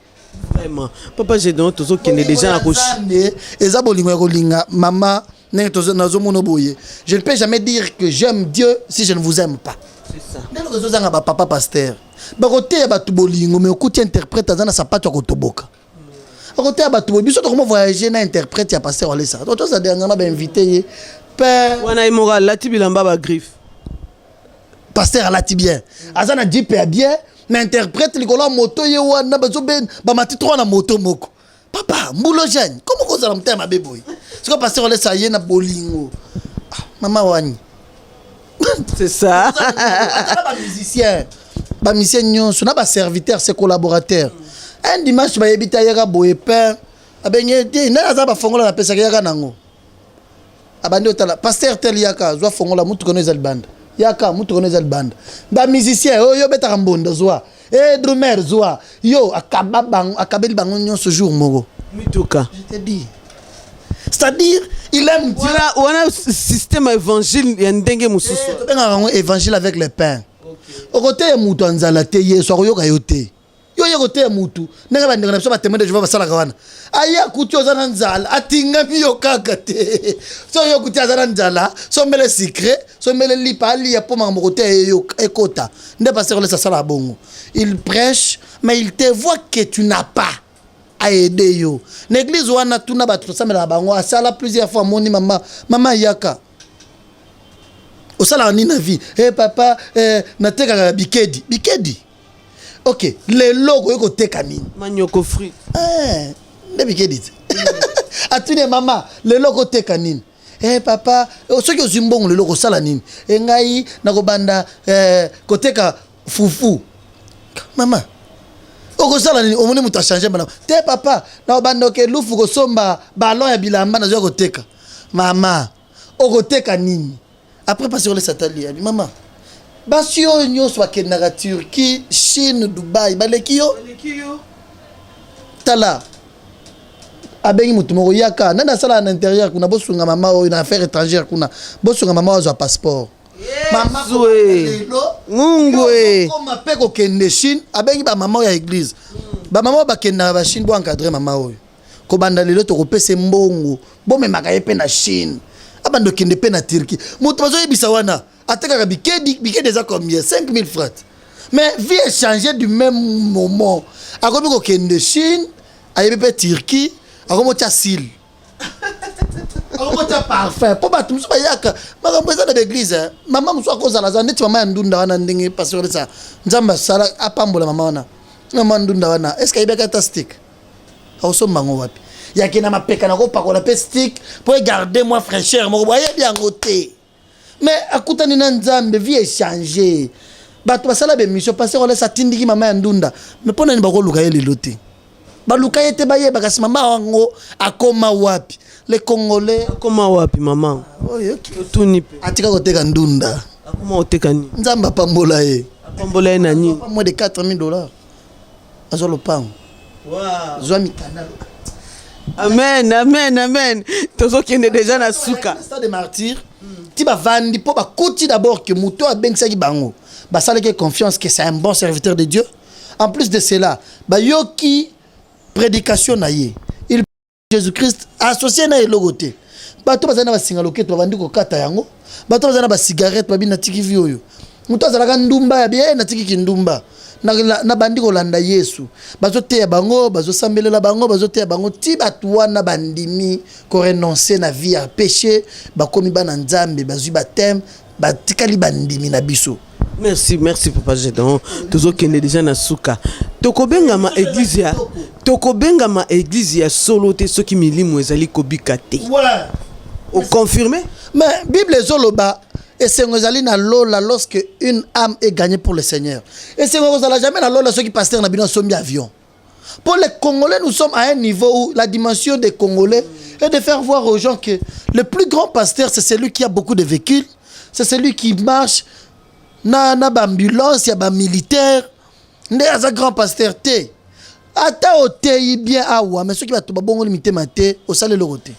Speaker 3: Vraiment papa j'ai donné tous qui est déjà à couche
Speaker 1: eza bolingo kolinga mama ne tozo nazo mono boye je ne peux jamais dire que j'aime Dieu si je ne vous aime pas.
Speaker 3: C'est ça
Speaker 1: ndelo kozo zanga ba papa pasteur ba côté ba tu bolingo mais okuti interprète azana sapato ko toboka côté ba tu biso to comment voyager na interprète ya pasteur Olesa to ça dernièrement ba invité père
Speaker 3: wana imoral la tibilamba ba griffe
Speaker 1: pasteur alati bien azana jipe ya bien mais interprète likolo moto ye wana bazo ben ba mati 3 na moto moko papa mbulo jeune comment ko zala mtema beboy c'est quoi pasteur Olesa ye na bolingo maman wani
Speaker 3: c'est ça
Speaker 1: ba musicien ba mission nyonso na ba serviteur ses collaborateurs un dimanche ba yebita yaka boye pain abenye te na za ba fongola na pesa yaka nango abandi otala pasteur tel yaka zwa fongola mutu kono ezali banda yaka mutu kono ezali banda ba musicien yo beta mbonda zwa drummer zwa yo akabeli bango nyonso jour moko
Speaker 3: mituka
Speaker 1: je te dis. C'est-à-dire, il aime Dieu.
Speaker 3: On a un système évangile, il y a un dingue moussou.
Speaker 1: Un évangile avec les pains. Au côté de Moutou Anzala, Teye, Soyo Kayote. Yo côté de Moutou. N'a pas de ça, témoin de Jova Salagawana. Aya Koutio Zananzala, Atinga Miyokakate. Soyo Koutia Zananzala, son mêlé secret, son mêlé lipali, ya poma mokote et kota. N'est pas sur le Sassala Bongo. Il prêche, mais il te voit que tu n'as pas. A aider yo. L'église wana tuna batu samela bango asala plusieurs fois moni mama yaka. Osala ni na vie. Papa nateka bikedi. OK, les logo yoko teka nini?
Speaker 3: Manioko fruit.
Speaker 1: Ne bikedi. Atune mama, les logo teka nini? Papa, soki ozimbongo le logo sala nini? Ngai nakobanda koteka fufu. Mama Oko sala ni omoni muta changer bana. Te papa, na bandoke lufu ko somba ballon ya bilamba na zo ko teka. Mama, oko teka nini? Après passer le satali, maman. Basio nyos wa kenaka Turquie, Chine, Dubai, balekio. Tala. Abengi mutu moko yaka, nana sala à l'intérieur kuna bosunga mama o na affaire étrangère kuna. Bosunga mama o passeport. Mama Mungwe comme peko kende Chine abengi ba mama ya église ba mama ba kenda ba Chine bo encadrer mama oyo ko banda lelo to kopesa mbongo bo memaka yepe na Chine abando kende pe na Turquie mutu bazo yebisa wana ateka bikedi za combien 5000 francs mais vie échanger du même moment akobi ko kende Chine ayebi pe Turquie akomo tia sil akomo tia parfum po batu musu bayaka makambo eza na l'église mama musu akozala za neti mama ya ndunda wana ndenge pasteur ça nzamba sala apambola mama wana mama ndunda wana est-ce qu'il y a un stick awosomba ngo wapi yake na mapeka na ko pakola pe stick pour garder moi fraîcheur moko boye bien ngote mais akutani na nzambe vie échanger batu basala be mission pasteur ole satindiki mama ya ndunda mais pona ni bakoluka ye lilote baluka yete baye bakasi mama wango akoma wapi les Congolais
Speaker 3: akoma wapi mama
Speaker 1: oyo
Speaker 3: tuni pe
Speaker 1: atika koteka ndunda
Speaker 3: akoma oteka ni
Speaker 1: nzamba pambola ye
Speaker 3: na nini
Speaker 1: moins de $4000 azolo pang
Speaker 3: wow
Speaker 1: zwami kanalo
Speaker 3: amen tozo kende déjà na suka
Speaker 1: stade de martyr ti ba vandi po ba koti d'abord que muto a bengsaki bango ba sala que confiance que c'est un bon serviteur de Dieu en plus de cela ba yoki prédication na ye il Jésus-Christ associé na elogote bato bazana ba singa loketo bandi ko kata yango bato bazana ba cigarette babi na tiki vioyo muto azalaka ndumba ya bien na tiki kindumba na bandi ko landa Yesu bazo te bango bazo sambelela bango bazo te bango ti batu wana bandimi ko renoncer na vie à péché bakomi bana nzambe bazui batem batikali bandimi na biso.
Speaker 3: Merci papa Jedon tozo kende déjà na suka tokobenga ma église ya solo te soki milimo ezali kobika te
Speaker 1: ouais
Speaker 3: o confirmer
Speaker 1: mais Bible ezoloba et c'est na lola lorsque une âme est gagnée pour le Seigneur et c'est jamais na lola ceux qui pasteur na bino sombi avion pour les Congolais nous sommes à un niveau où la dimension des Congolais est de faire voir aux gens que le plus grand pasteur c'est celui qui a beaucoup de véhicules c'est celui qui marche na ambulance ya ba militaire ndé aza grand pasteur té ata oteyi bien awa mais ceux qui va to babongo limité maté au sale le côté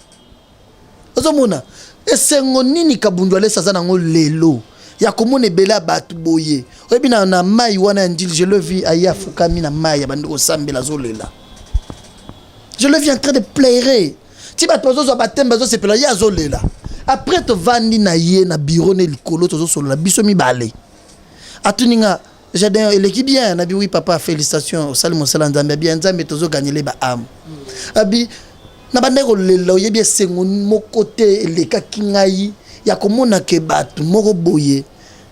Speaker 1: ozomona esengo nini kabundu ale saza nango lelo ya komone bela batu boye oyebi na mai wana ndil je le vis aya fukami na mai ya bandiko sambela zolela je le vis en train de pleurer ti batu zo batemba zo sepela ya zolela après to vandi na ye na bureau ne likolo to zo solo biso mi balé atuninga jardin eleki bien nabi oui papa félicitations au salut mon salam nzambe bien nzambe tozo gagner les ba âme abi na bandeko lelo yebi sengo moko te eleka kingai ya komona ke batu moko boye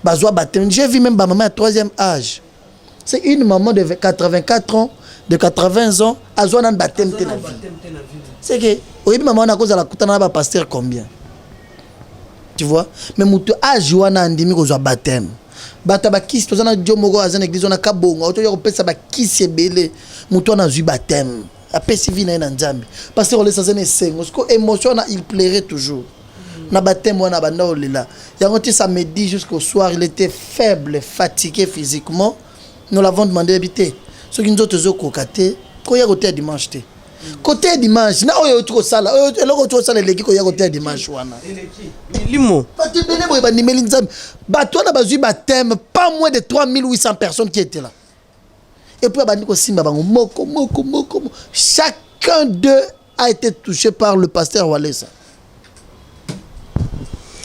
Speaker 1: bazwa batem j'ai vu même ba maman à 3e âge c'est une maman de 84 ans de 80 ans azwa nan batem te na vie c'est que oyebi maman na cause la kutana na ba pasteur combien tu vois mais mutu âge wana ndimi kozwa batem Bata bakisi tozana diomoko azana église on a kabonga otoya kopesa bakisi ebele muto na zui baptême apesi vie na nzambe parce que on laisse azana esengo parce que émotion il plairait toujours na baptême wana banda olela yango ti samedi jusqu'au soir il était faible fatigué physiquement nous l'avons demandé habiter ce qui nous autres kokate koya côté dimanche te côté dimanche na oyo tuko sala eloko tuko sala leki koya côté dimanche wana
Speaker 3: Milimo
Speaker 1: Batu bene boye ba nimeli nzambe bato na bazui baptême pas moins de 3800 personnes qui étaient là et puis abandi ko simba bango moko chacun d'eux a été touché par le pasteur Walesa.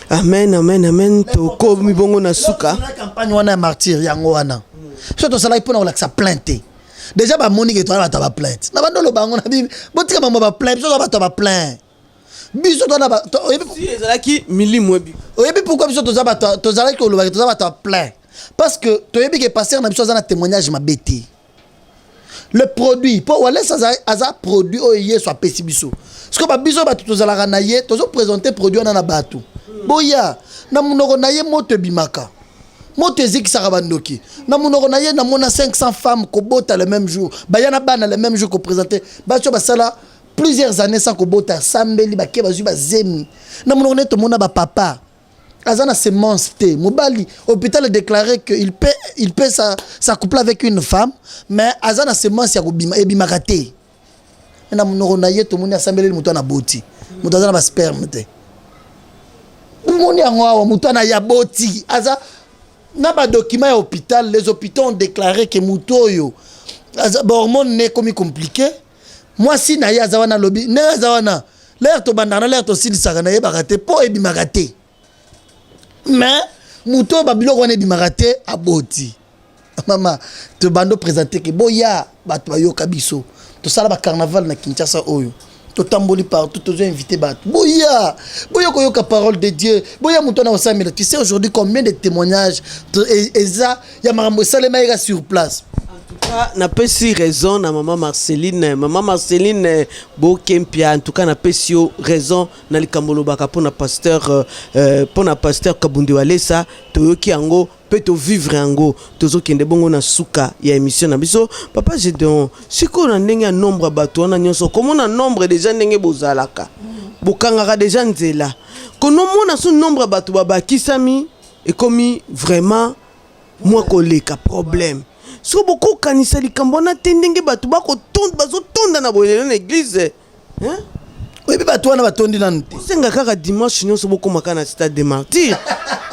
Speaker 3: Amen toko mibongo na suka
Speaker 1: la campagne wana martyr yango wana surtout ça là il peut na sa plainte déjà ba moni que toi ba plainte na bando lo bango na bibi botika mama ba plainte so ba ba plainte biso to na ba
Speaker 3: si ezalaki milimo ebi
Speaker 1: oyebi pourquoi biso to za ba to za ko lo ba to za ba plainte parce que to yebi que passer na biso za na témoignage mabeti le produit pour wala ça aza produit oye soit pesibiso parce que ba biso ba to za la na ye to zo présenter produit na bato boya na munoko na ye moto bimaka moto ezikisaka bandoki na munoko na ye na mona 500 femmes kobota le même jour bayana bana le même jour ko présenter bacho basala plusieurs années sans kobota sambeli baké bazui bazemi na munoko neto mona ba papa azana semence te mobali hôpital a déclaré que il peut sa couple avec une femme mais azana semence ya kobima ebimaka te na munoko na ye to mona sambeli muto na boti muto azana ba sperme te moni yango muto na ya boti aza na ba document ya hôpital les hôpitaux ont déclaré que muto yo ba hormone ne comme compliqué moi si na ya zawana lobby ne zawana l'air to bandana l'air to silisaka na ye bakate po e bimakate mais muto ba biloko ne bimakate aboti mama te bando présenter que boya bato bayoka biso to sala ba carnaval na Kinshasa oyo to tamboli partout to invité bato boya koyoka parole de Dieu boya muto na osamela tu sais aujourd'hui combien de témoignages eza ya marambo salema ira sur place.
Speaker 3: Na pesi raison na maman Marceline Bokempia en tout cas na pesi raison na likambolo baka pona pasteur Kabundi Walesa toyoki yango pe to vivre yango tozo kende bongo na suka ya émission na biso papa Gédéon siko na ndenge nombre bato na nyonso comment na nombre déjà ndenge bozalaka bokangaka déjà nzela kono mona so nombre bato babakisami et comme vraiment moi koleka problème so beaucoup kanisa likambo na tendenge bato bako tonda bazo tonda na boyele na église hein
Speaker 1: oui bato wana batondi na nte
Speaker 3: senga kaka dimanche nyonso boko makana stade des martyrs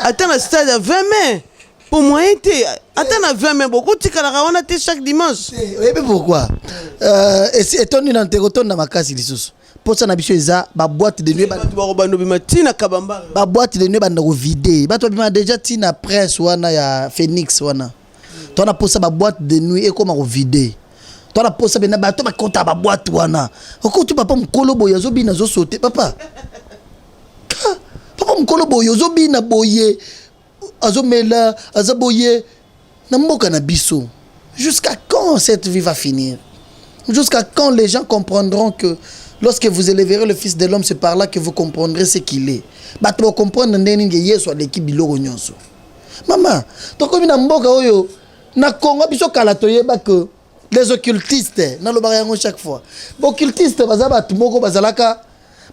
Speaker 3: attends na stade à 20 mai pour moi été attends na 20 mai beaucoup tikala wana te chaque dimanche
Speaker 1: oui pourquoi et tondi na nte kotonda makasi lisusu posa na biso eza ba boîte de nuit
Speaker 3: bato bako bando bima tina kabamba
Speaker 1: ba boîte de nuit banda ko vider bato bima déjà tina presse wana ya Phoenix wana toi na posa ba boîte de nuit et comment vider toi na posa bena bato ba compta ba boîte wana okotu papa mkolo boye azobi na zo sauter papa mkolo boye azobi na boye azomela azaboye na mboka na biso jusqu'à quand cette vie va finir jusqu'à quand les gens comprendront que lorsque vous élèverez le fils de l'homme c'est par là que vous comprendrez ce qu'il est bato ba comprendre ndeni nge yeso l'équipe biloko nyonso maman tokomi na mboka oyo na Congo biso kala toyeba que les occultistes na lo yango chaque fois occultistes bazaba tumoko bazalaka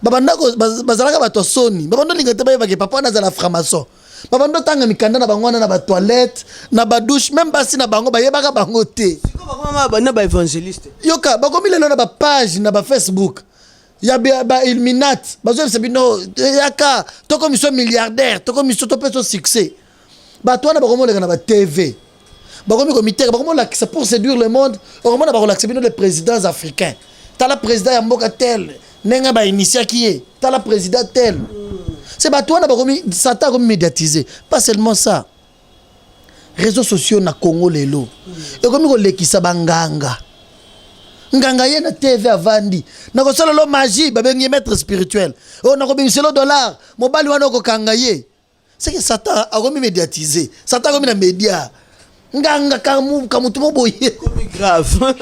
Speaker 1: babandako bazalaka bato soni babando lingate ba ke papa na zala franc-maçon babando tanga mikanda na bangwana na ba toilette na ba douche même basi na bango bayebaka bango te
Speaker 3: mama bana ba évangéliste
Speaker 1: yoka bakomi lelo na ba page na ba Facebook ya ba illuminati bazo sebino yaka toko miso milliardaire toko miso to peso succès bato wana bakomo leka na ba TV bakomi comité bakomo la pour séduire le monde bakomo na bakola sebino les présidents africains tala président ya mboka tel nenga ba initia qui est tala président tel c'est bato wana bakomi sata comme médiatiser pas seulement ça réseaux sociaux na Congo lelo et comme ko lekisa banganga nganga ye na TV avandi na ko solo lo magie babengi maître spirituel o na ko bimiselo dollar mobali wana ko kanga ye c'est que Satan a comme médiatisé Satan comme na média nganga kamutu mo boye
Speaker 3: grave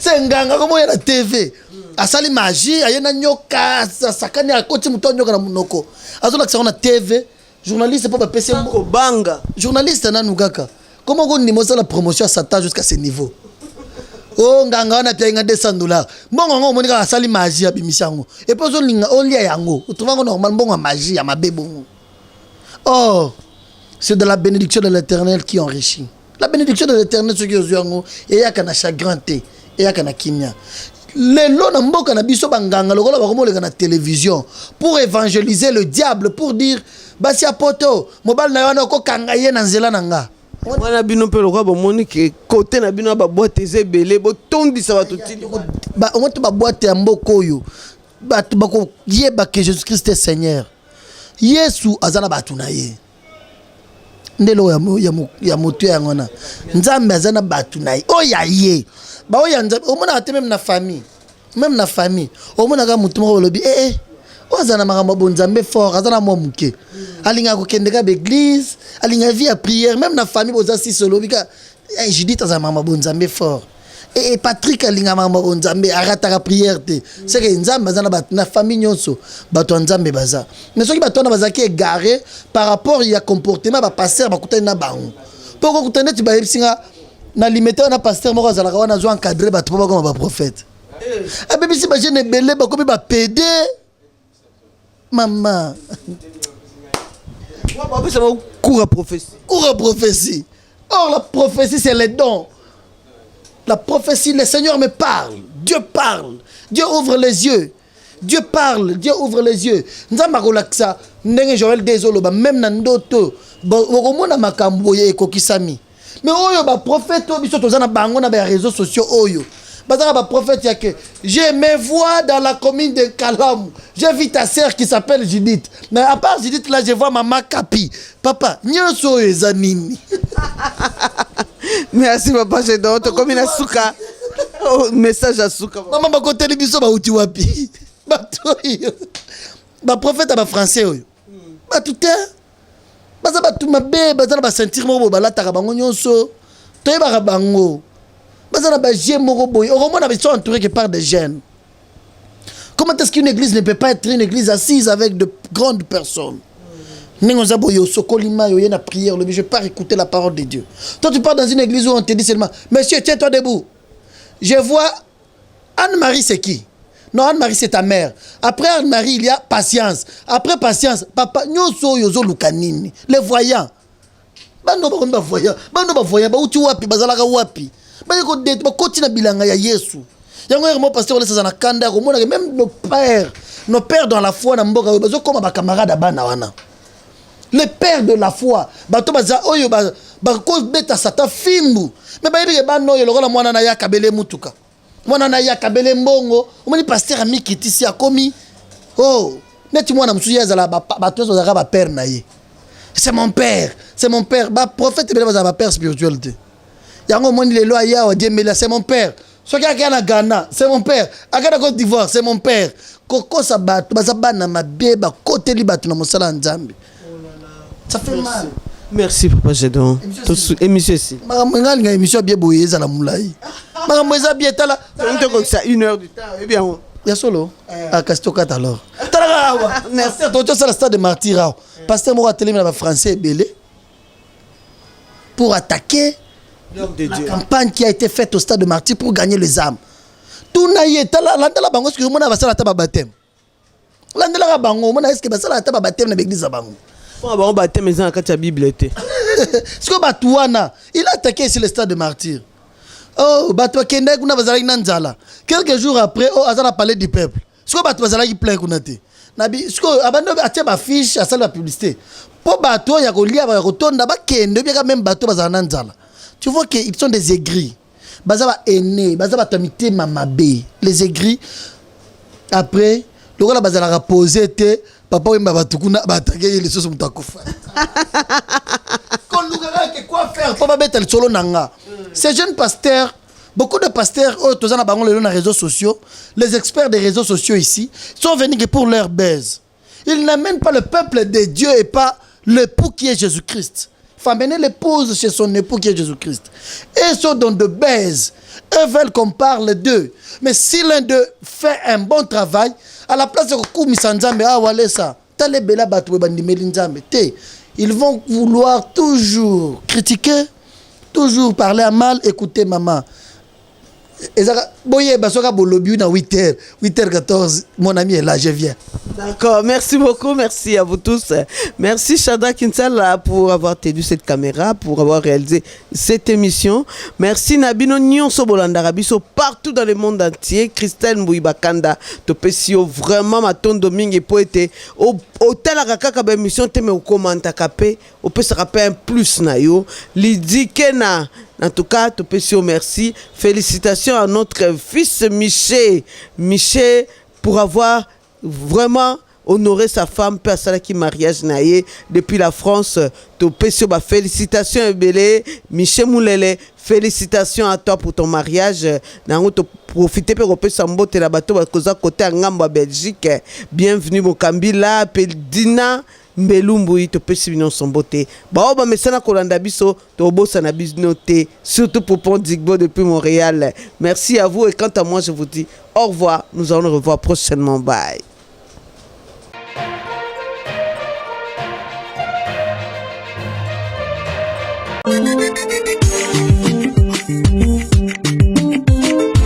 Speaker 1: c'est nganga comme ya na TV asali magie ayena nyoka sakani akoti muto nyoka na munoko azola kisana na TV Journaliste pas passer
Speaker 3: banga.
Speaker 1: Journaliste nanu kaka. Comment on nimose la promotion à Satan jusqu'à ce niveau? Oh nganga na pia nga $200. Mbongo ngo monika asali magie abimisango. Et puis on lia yango. Tu vois normal mbongo magie ya mabebo. Oh, c'est de la bénédiction de l'Éternel qui enrichit. La bénédiction de l'Éternel ce qui est yango et ya kana chagrin te et ya kana kimia. Lelo na mboka na biso banganga lokola bakomoleka na télévision pour évangéliser le diable pour dire basi apoto mobile na yana ko kanga ye na nzela nanga.
Speaker 3: Wana bino pe lokwa bomoni ke côté na bino ba boîte ezebele bo tondisa bato tili
Speaker 1: ba omoto ba boîte ya mboko oyo bato bako yeba que Jésus Christ est Seigneur. Yesu azana batu na ye. Ndelo ya moto ya ngona. Nzambe azana batu na ye. Oya ye. Ba oya nzambe omona ate même na famille. Même na famille. Omona ka mutu moko lobi ozana makambo bonzambe fort azana mo muke. Alinga ko kendeka be église, alinga vie à prière même na famille boza si solo bika Judith azana makambo bonzambe fort. Et Patrick alinga makambo bonzambe arataka prière te. C'est que nzambe azana bat na famille nyonso bato nzambe baza. Mais soki bato na bazaki égaré par rapport ya comportement ba pasteur bakutani na bango. Poko kutane ti ba yebsinga na limité na pasteur moko azala wana zo encadrer bato po bakoma ba prophète. Bébé si ba jeune belé ba komi ba PD maman.
Speaker 3: Cours à prophétie.
Speaker 1: Cours à prophétie. Or la prophétie c'est les dons. La prophétie, le Seigneur me parle. Dieu parle. Dieu ouvre les yeux. Dieu parle. Dieu ouvre les yeux. Nzamba kolaksa ndenge Joël dezoloba même na ndoto. Bokomona makambo ye kokisami. Mais oyo ba prophète biso tozana bango na ba réseaux sociaux oyo. Bazara ba prophète ya que je me vois dans la commune de Kalam. J'ai vu ta sœur qui s'appelle Judith. Mais à part Judith là je vois maman Kapi. Papa, nyonso ezanini.
Speaker 3: Merci papa, j'ai d'autres comme une souka. Oh, message à souka.
Speaker 1: Maman ba côté biso ba uti wapi. Ba toyo. Ba prophète ba français oyo. Ba tout baza ba tout mabe, baza ba sentir mo ba la ta bango nyonso. Toye ba bango. Bazana ba jé moko boy. Au moins ils sont entourés que par des jeunes. Comment est-ce qu'une église ne peut pas être une église assise avec de grandes personnes? Je ne vais pas écouter la parole de Dieu. Toi, tu pars dans une église où on te dit seulement, monsieur, tiens-toi debout. Je vois Anne-Marie, c'est qui? Non, Anne-Marie, c'est ta mère. Après Anne-Marie, il y a patience. Après patience, papa, nous yozo lukanini. Les voyants. Bando ba voyant. Bando ba voyant. Ba uti wapi, bazalaka wapi. Ba yeko date, ba kotina bilanga ya Yesu. Yango yemo pasteur wala sazana kanda ko mona même nos pères dans la foi na mboka bazo comme ba camarade bana wana. Les pères de la foi, bato baza oyo ba ko beta sata fimbu. Mais ba yebe ba no yo lokola mwana na ya kabele mutuka. Mwana na ya kabele mbongo, omoni pasteur ami kitisi akomi. Oh, neti mwana musuya azala bato bazaka ba père na ye. C'est mon père, c'est mon père. Ba prophète bele baza ba père spirituel te. Yango moni lelo aya o Diembela, c'est mon père. Ce qui a Ghana, c'est mon père. À la Côte d'Ivoire, c'est mon père. Koko Sabat, Bazabana, ma bébé, côté libat, na mosala nzambe. Ça fait mal.
Speaker 3: Merci papa Gédon. Émission ici.
Speaker 1: Maman nga émission bien boyé za la moulay. Maman za bien tala.
Speaker 3: On te comme ça 1 heure du temps. Eh bien.
Speaker 1: Ya solo. Ah Castocat alors. Tala. Merci. Toi ça la stade de martyr. Pasteur mo télé na français belé. Pour attaquer la campagne qui a été faite au stade de Martyr pour gagner les âmes. Tout naïe, la bango, est-ce que mon avance la table baptême? L'andela bango, mon est-ce que la table baptême dans l'église à bango?
Speaker 3: Pour bango baptême, mais en cas de Bible était.
Speaker 1: Ce que Batouana, il a attaqué sur le stade de Martyr. Oh, Batoua Kenda, kuna bazalaki nanzala. Quelques jours après, oh, Azana parlé du peuple. Ce que Batoua bazalaki plein kunate. Nabi, ce que abando atia ba fiche à salle la publicité. Pour Batoua ya kolia ba rotonda ba Kenda, bien même Batoua bazana nanzala. Tu vois qu'ils sont des aigris. Bazaba aîné, bazaba tamité mamabe. Les aigris. Après, le gars bazala posé te papa wemba batukuna batake les choses mutakufa. Quand le gars quoi faire pour pas mettre le solo nanga. Ces jeunes pasteurs, beaucoup de pasteurs tous en bangon les réseaux sociaux, les experts des réseaux sociaux ici sont venus que pour leur baise. Ils n'amènent pas le peuple de Dieu et pas l'époux qui est Jésus-Christ. Amener l'épouse chez son époux qui est Jésus-Christ. Et sont dans de baise. Eux veulent qu'on parle d'eux. Mais si l'un d'eux fait un bon travail, à la place de Koumi Sanzambe, ah voilà ça. talebela bato bandimeli nzambe te. Ils vont vouloir toujours critiquer, toujours parler à mal, écouter maman. Boye basoka bolobi na 8h, 8h14, mon ami est là, je viens.
Speaker 3: D'accord, merci beaucoup, merci à vous tous. Merci Shadrack Kinsala pour avoir tenu cette caméra, pour avoir réalisé cette émission. Merci Nabino Nyonso Bolandarabiso partout dans le monde entier. Christelle Mbouibakanda, Topesio, vraiment ma tonne domingue et poète. Au tel akaka ba émission te me au commenta kapé, au peut se rappeler un plus na yo. Lydie Kena. En tout cas, Topesio, merci. Félicitations à notre fils Miché. Miché pour avoir vraiment honoré sa femme, personne qui mariage naïe depuis la France. Topesio, félicitations Ebele. Miché Moulele, félicitations à toi pour ton mariage. Nango to profiter pour que sambo te la bateau koza côté ngamba Belgique. Bienvenue Mokambila, Peldina. Mbelumbu to pesi bino son beauté. Ba ba mesana kolanda biso to bossa na bisnoté surtout pour Pont Digbo depuis Montréal. Merci à vous et quant à moi je vous dis au revoir. Nous allons nous revoir prochainement. Bye.